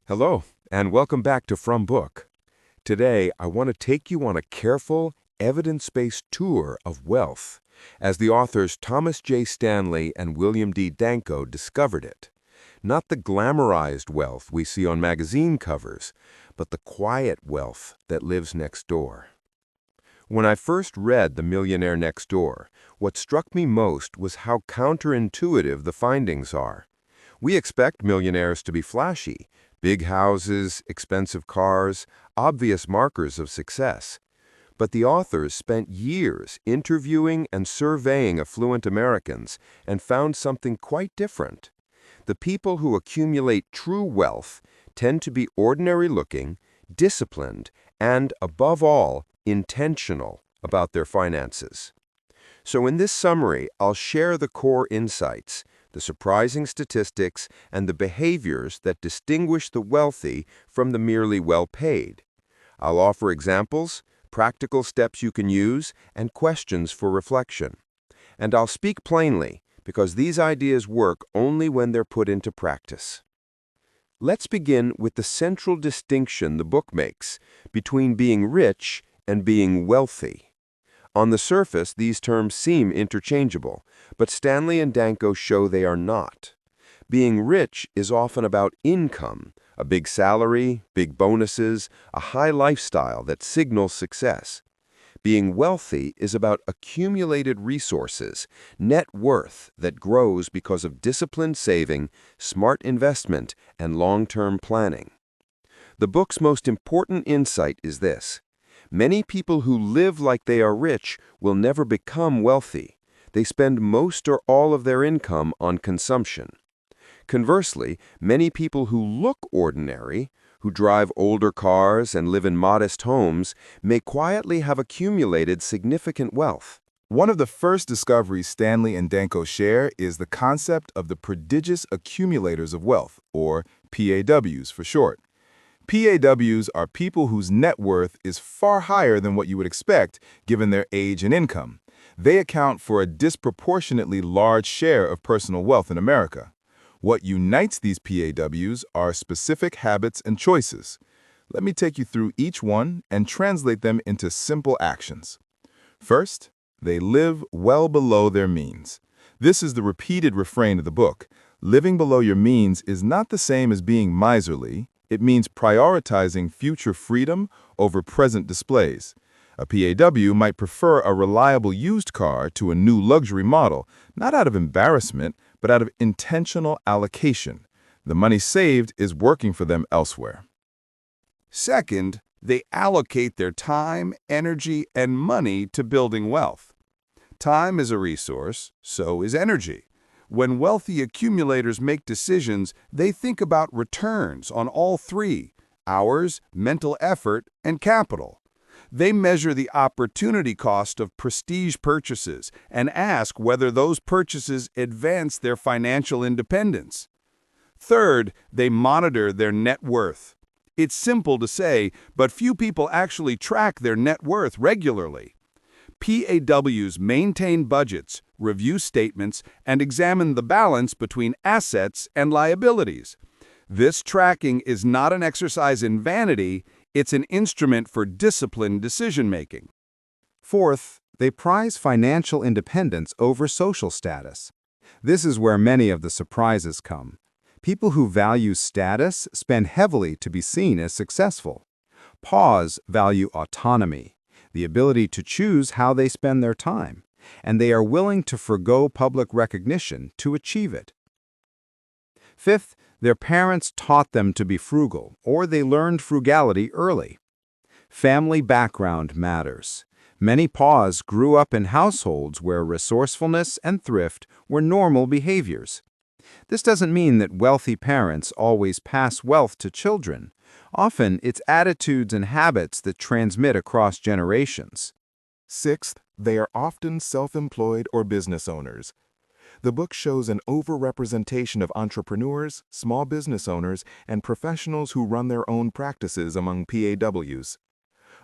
Hello, and welcome back to From Book. Today, I want to take you on a careful, evidence-based tour of wealth, as the authors Thomas J. Stanley and William D. Danko discovered it. Not the glamorized wealth we see on magazine covers, but the quiet wealth that lives next door. When I first read The Millionaire Next Door, what struck me most was how counterintuitive the findings are. We expect millionaires to be flashy, big houses, expensive cars, obvious markers of success. But the authors spent years interviewing and surveying affluent Americans and found something quite different. The people who accumulate true wealth tend to be ordinary-looking, disciplined, and, above all, intentional about their finances. So in this summary, I'll share the core insights, the surprising statistics, and the behaviors that distinguish the wealthy from the merely well-paid. I'll offer examples, practical steps you can use, and questions for reflection. And I'll speak plainly, because these ideas work only when they're put into practice. Let's begin with the central distinction the book makes between being rich and being wealthy. On the surface, these terms seem interchangeable, but Stanley and Danko show they are not. Being rich is often about income, a big salary, big bonuses, a high lifestyle that signals success. Being wealthy is about accumulated resources, net worth that grows because of disciplined saving, smart investment, and long-term planning. The book's most important insight is this. Many people who live like they are rich will never become wealthy. They spend most or all of their income on consumption. Conversely, many people who look ordinary, who drive older cars and live in modest homes, may quietly have accumulated significant wealth. One of the first discoveries Stanley and Danko share is the concept of the prodigious accumulators of wealth, or PAWs for short. PAWs are people whose net worth is far higher than what you would expect given their age and income. They account for a disproportionately large share of personal wealth in America. What unites these PAWs are specific habits and choices. Let me take you through each one and translate them into simple actions. First, they live well below their means. This is the repeated refrain of the book. Living below your means is not the same as being miserly. It means prioritizing future freedom over present displays. A PAW might prefer a reliable used car to a new luxury model, not out of embarrassment, but out of intentional allocation. The money saved is working for them elsewhere. Second, they allocate their time, energy, and money to building wealth. Time is a resource, so is energy. When wealthy accumulators make decisions, they think about returns on all three: hours, mental effort, and capital. They measure the opportunity cost of prestige purchases and ask whether those purchases advance their financial independence. Third, they monitor their net worth. It's simple to say, but few people actually track their net worth regularly. PAWs maintain budgets, review statements, and examine the balance between assets and liabilities. This tracking is not an exercise in vanity, it's an instrument for disciplined decision-making. Fourth, they prize financial independence over social status. This is where many of the surprises come. People who value status spend heavily to be seen as successful. PAWs value autonomy, the ability to choose how they spend their time, and they are willing to forgo public recognition to achieve it. Fifth, their parents taught them to be frugal, or they learned frugality early. Family background matters. Many PAWs grew up in households where resourcefulness and thrift were normal behaviors. This doesn't mean that wealthy parents always pass wealth to children. Often, it's attitudes and habits that transmit across generations. Sixth, they are often self-employed or business owners. The book shows an overrepresentation of entrepreneurs, small business owners, and professionals who run their own practices among PAWs.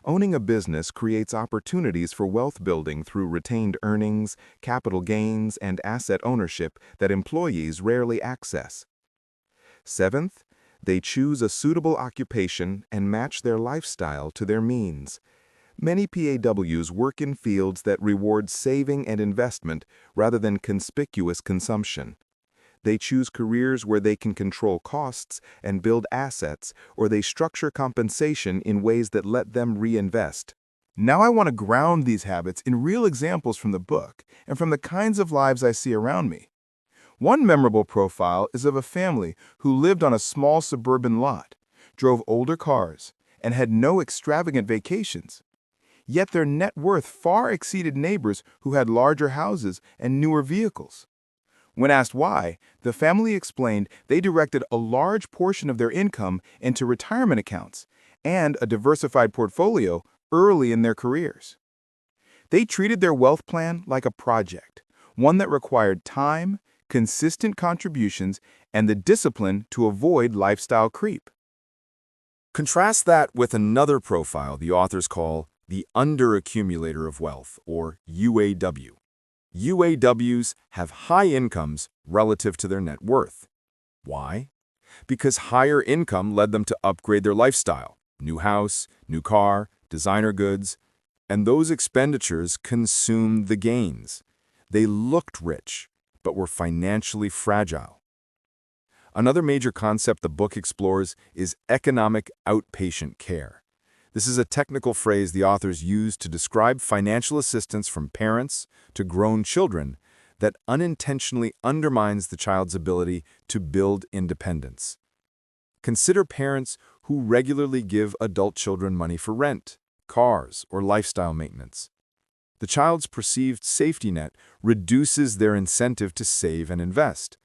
Owning a business creates opportunities for wealth building through retained earnings, capital gains, and asset ownership that employees rarely access. Seventh, They choose a suitable occupation and match their lifestyle to their means. Many PAWs work in fields that reward saving and investment rather than conspicuous consumption. They choose careers where they can control costs and build assets, or they structure compensation in ways that let them reinvest. Now I want to ground these habits in real examples from the book and from the kinds of lives I see around me. One memorable profile is of a family who lived on a small suburban lot, drove older cars, and had no extravagant vacations. Yet their net worth far exceeded neighbors who had larger houses and newer vehicles. When asked why, the family explained they directed a large portion of their income into retirement accounts and a diversified portfolio early in their careers. They treated their wealth plan like a project, one that required time, consistent contributions, and the discipline to avoid lifestyle creep. Contrast that with another profile the authors call the underaccumulator of wealth, or UAW. UAWs have high incomes relative to their net worth. Why? Because higher income led them to upgrade their lifestyle, new house, new car, designer goods, and those expenditures consumed the gains. They looked rich, but were financially fragile. Another major concept the book explores is economic outpatient care. This is a technical phrase the authors use to describe financial assistance from parents to grown children that unintentionally undermines the child's ability to build independence. Consider parents who regularly give adult children money for rent, cars, or lifestyle maintenance. The child's perceived safety net reduces their incentive to save and invest.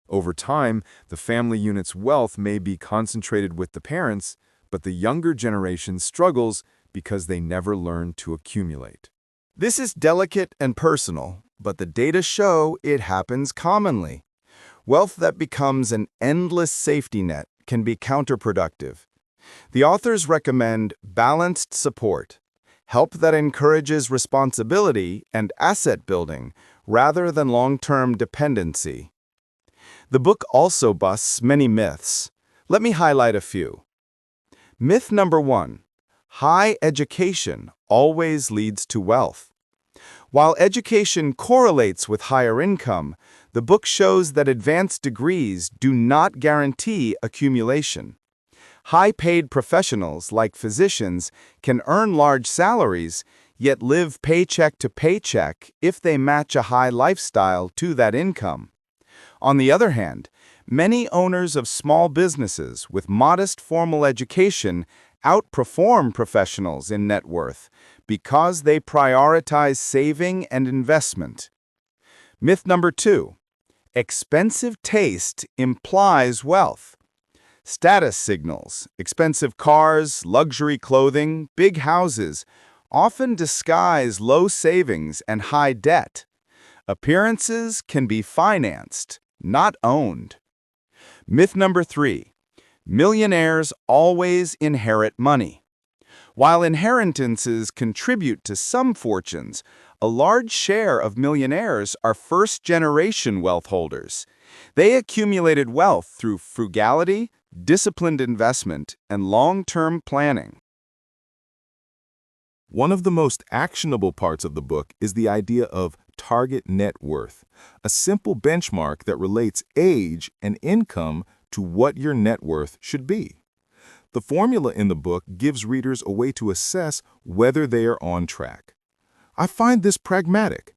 Over time, the family unit's wealth may be concentrated with the parents, but the younger generation struggles because they never learn to accumulate. This is delicate and personal, but the data show it happens commonly. Wealth that becomes an endless safety net can be counterproductive. The authors recommend balanced support, help that encourages responsibility and asset building rather than long-term dependency. The book also busts many myths. Let me highlight a few. Myth number 1: high education always leads to wealth. While education correlates with higher income, the book shows that advanced degrees do not guarantee accumulation. High-paid professionals like physicians can earn large salaries, yet live paycheck to paycheck if they match a high lifestyle to that income. On the other hand, many owners of small businesses with modest formal education outperform professionals in net worth because they prioritize saving and investment. Myth number 2: expensive taste implies wealth. Status signals, expensive cars, luxury clothing, big houses, often disguise low savings and high debt. Appearances can be financed, not owned. Myth number 3: millionaires always inherit money. While inheritances contribute to some fortunes, a large share of millionaires are first-generation wealth holders. They accumulated wealth through frugality, disciplined investment, and long-term planning. One of the most actionable parts of the book is the idea of target net worth, a simple benchmark that relates age and income to what your net worth should be. The formula in the book gives readers a way to assess whether they are on track. I find this pragmatic.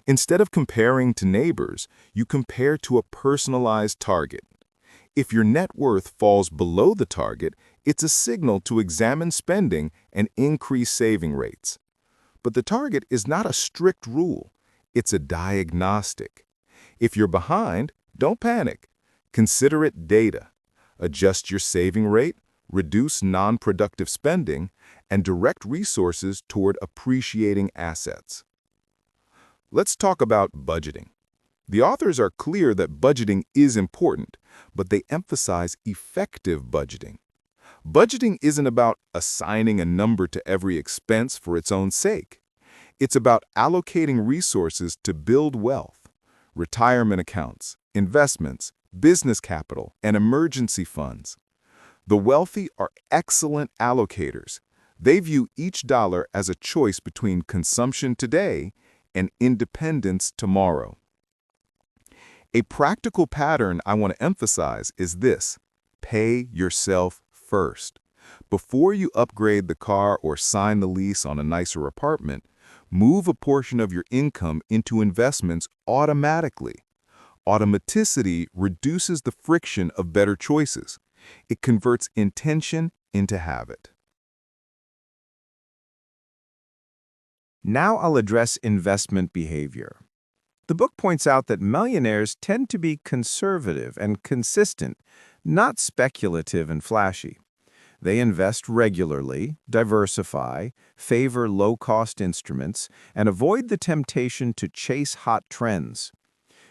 Instead of comparing to neighbors, you compare to a personalized target. If your net worth falls below the target, it's a signal to examine spending and increase saving rates. But the target is not a strict rule. It's a diagnostic. If you're behind, don't panic. Consider it data. Adjust your saving rate, reduce non-productive spending, and direct resources toward appreciating assets. Let's talk about budgeting. The authors are clear that budgeting is important, but they emphasize effective budgeting. Budgeting isn't about assigning a number to every expense for its own sake. It's about allocating resources to build wealth, retirement accounts, investments, business capital, and emergency funds. The wealthy are excellent allocators. They view each dollar as a choice between consumption today and independence tomorrow. A practical pattern I want to emphasize is this: pay yourself first. Before you upgrade the car or sign the lease on a nicer apartment, move a portion of your income into investments automatically. Automaticity reduces the friction of better choices. It converts intention into habit. Now I'll address investment behavior. The book points out that millionaires tend to be conservative and consistent, not speculative and flashy. They invest regularly, diversify, favor low-cost instruments, and avoid the temptation to chase hot trends.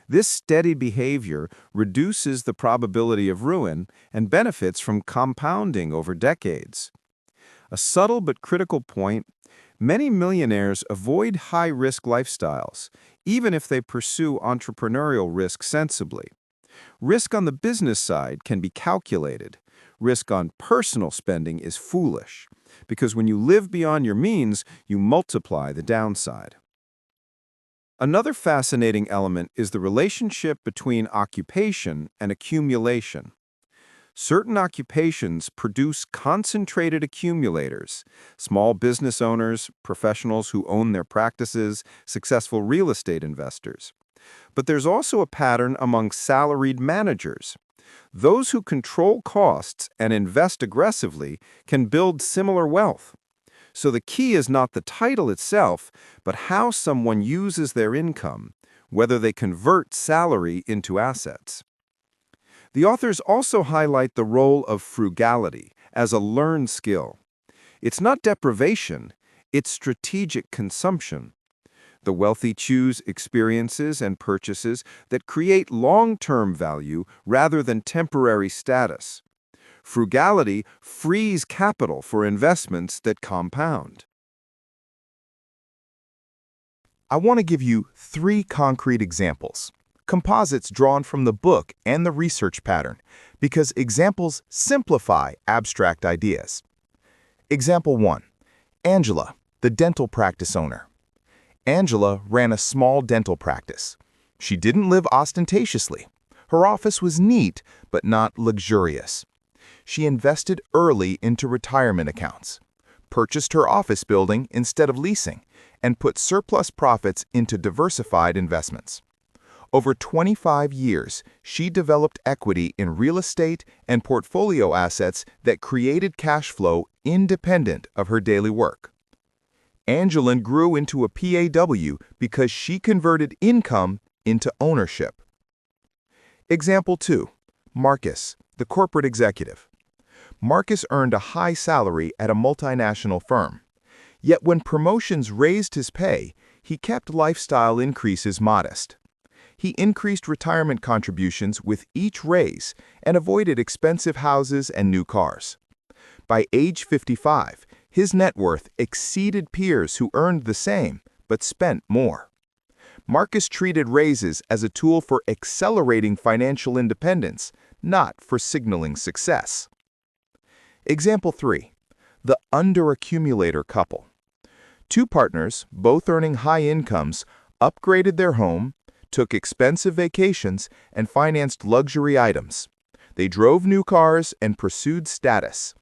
This steady behavior reduces the probability of ruin and benefits from compounding over decades. A subtle but critical point: many millionaires avoid high-risk lifestyles, even if they pursue entrepreneurial risk sensibly. Risk on the business side can be calculated. Risk on personal spending is foolish, because when you live beyond your means, you multiply the downside. Another fascinating element is the relationship between occupation and accumulation. Certain occupations produce concentrated accumulators: small business owners, professionals who own their practices, successful real estate investors. But there's also a pattern among salaried managers. Those who control costs and invest aggressively can build similar wealth. So the key is not the title itself, but how someone uses their income, whether they convert salary into assets. The authors also highlight the role of frugality as a learned skill. It's not deprivation, it's strategic consumption. The wealthy choose experiences and purchases that create long-term value rather than temporary status. Frugality frees capital for investments that compound. I want to give you 3 concrete examples, composites drawn from the book and the research pattern, because examples simplify abstract ideas. Example 1. Angela, the dental practice owner. Angela ran a small dental practice. She didn't live ostentatiously. Her office was neat, but not luxurious. She invested early into retirement accounts, purchased her office building instead of leasing, and put surplus profits into diversified investments. Over 25 years, she developed equity in real estate and portfolio assets that created cash flow independent of her daily work. Angela grew into a PAW because she converted income into ownership. Example 2. Marcus, the corporate executive. Marcus earned a high salary at a multinational firm. Yet when promotions raised his pay, he kept lifestyle increases modest. He increased retirement contributions with each raise and avoided expensive houses and new cars. By age 55, his net worth exceeded peers who earned the same but spent more. Marcus treated raises as a tool for accelerating financial independence, not for signaling success. Example 3. The underaccumulator couple. 2 partners, both earning high incomes, upgraded their home, took expensive vacations, and financed luxury items. They drove new cars and pursued status.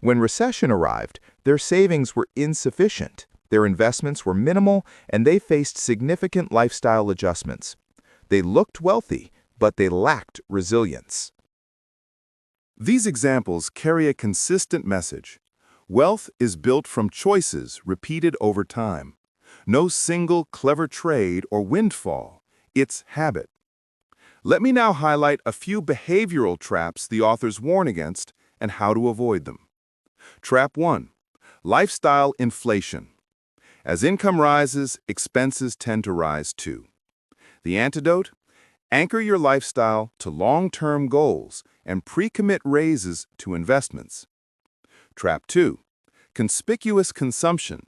When recession arrived, their savings were insufficient, their investments were minimal, and they faced significant lifestyle adjustments. They looked wealthy, but they lacked resilience. These examples carry a consistent message. Wealth is built from choices repeated over time. No single clever trade or windfall. It's habit. Let me now highlight a few behavioral traps the authors warn against and how to avoid them. Trap 1. Lifestyle inflation. As income rises, expenses tend to rise too. The antidote? Anchor your lifestyle to long-term goals and pre-commit raises to investments. Trap 2. Conspicuous consumption.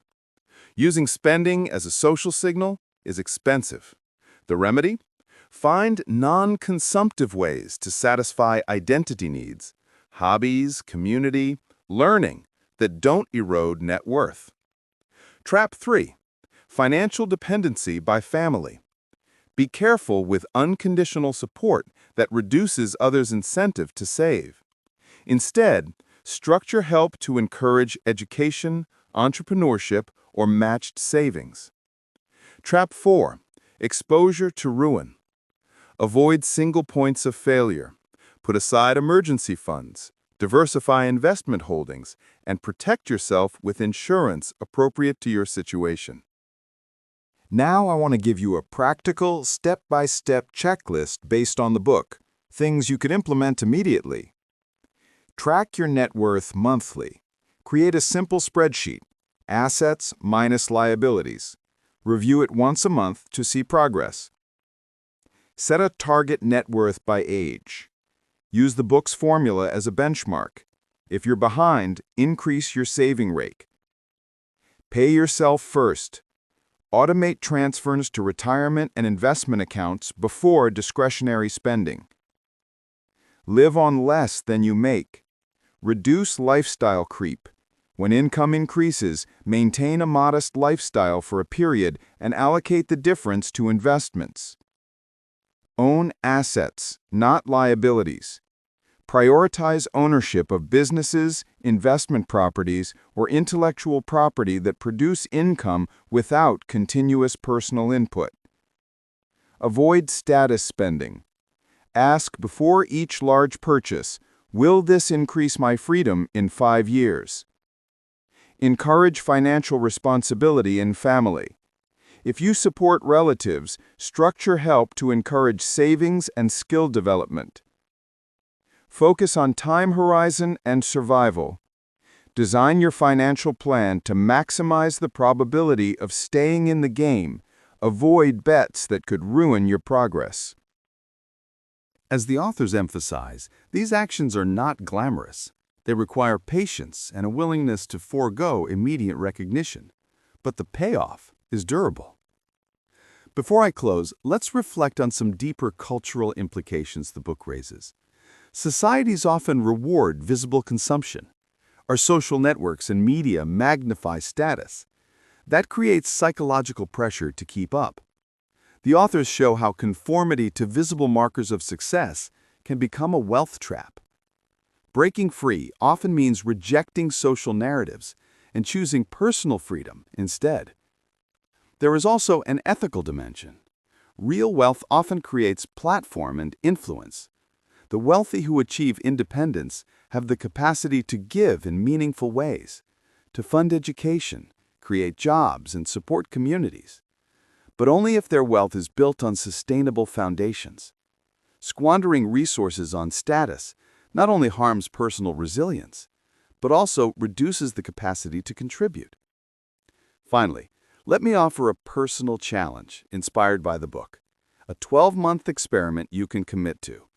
Using spending as a social signal is expensive. The remedy? Find non-consumptive ways to satisfy identity needs. hobbies, community, learning that don't erode net worth. Trap 3. Financial dependency by family. Be careful with unconditional support that reduces others' incentive to save. Instead, structure help to encourage education, entrepreneurship, or matched savings. Trap 4. Exposure to ruin. Avoid single points of failure. Put aside emergency funds, diversify investment holdings, and protect yourself with insurance appropriate to your situation. Now I want to give you a practical, step-by-step checklist based on the book, things you could implement immediately. Track your net worth monthly. Create a simple spreadsheet, assets minus liabilities. Review it once a month to see progress. Set a target net worth by age. Use the book's formula as a benchmark. If you're behind, increase your saving rate. Pay yourself first. Automate transfers to retirement and investment accounts before discretionary spending. Live on less than you make. Reduce lifestyle creep. When income increases, maintain a modest lifestyle for a period and allocate the difference to investments. Own assets, not liabilities. Prioritize ownership of businesses, investment properties, or intellectual property that produce income without continuous personal input. Avoid status spending. Ask before each large purchase, will this increase my freedom in 5 years? Encourage financial responsibility in family. If you support relatives, structure help to encourage savings and skill development. Focus on time horizon and survival. Design your financial plan to maximize the probability of staying in the game. Avoid bets that could ruin your progress. As the authors emphasize, these actions are not glamorous. They require patience and a willingness to forego immediate recognition. But the payoff is durable. Before I close, let's reflect on some deeper cultural implications the book raises. Societies often reward visible consumption. Our social networks and media magnify status. That creates psychological pressure to keep up. The authors show how conformity to visible markers of success can become a wealth trap. Breaking free often means rejecting social narratives and choosing personal freedom instead. There is also an ethical dimension. Real wealth often creates platform and influence. The wealthy who achieve independence have the capacity to give in meaningful ways, to fund education, create jobs, and support communities. But only if their wealth is built on sustainable foundations. Squandering resources on status not only harms personal resilience, but also reduces the capacity to contribute. Finally, let me offer a personal challenge inspired by the book, a 12-month experiment you can commit to.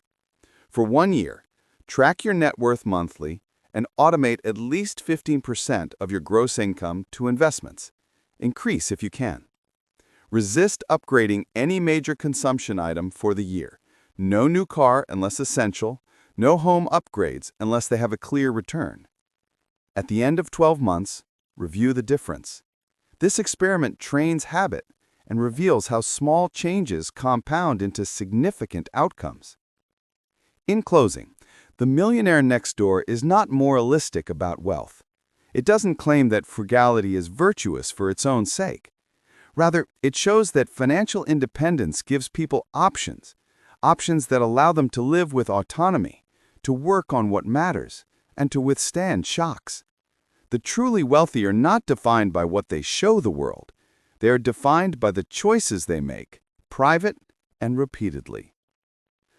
For 1 year, track your net worth monthly and automate at least 15% of your gross income to investments. Increase if you can. Resist upgrading any major consumption item for the year. No new car unless essential, no home upgrades unless they have a clear return. At the end of 12 months, review the difference. This experiment trains habit and reveals how small changes compound into significant outcomes. In closing, The Millionaire Next Door is not moralistic about wealth. It doesn't claim that frugality is virtuous for its own sake. Rather, it shows that financial independence gives people options that allow them to live with autonomy, to work on what matters, and to withstand shocks. The truly wealthy are not defined by what they show the world. They are defined by the choices they make, private and repeatedly.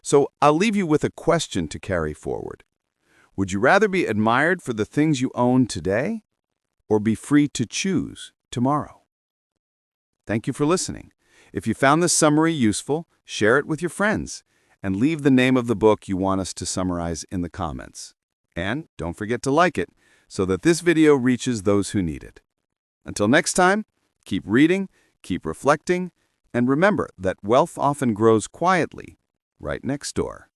So I'll leave you with a question to carry forward. Would you rather be admired for the things you own today, or be free to choose tomorrow? Thank you for listening. If you found this summary useful, share it with your friends, and leave the name of the book you want us to summarize in the comments. And don't forget to like it, so that this video reaches those who need it. Until next time, keep reading, keep reflecting, and remember that wealth often grows quietly, right next door.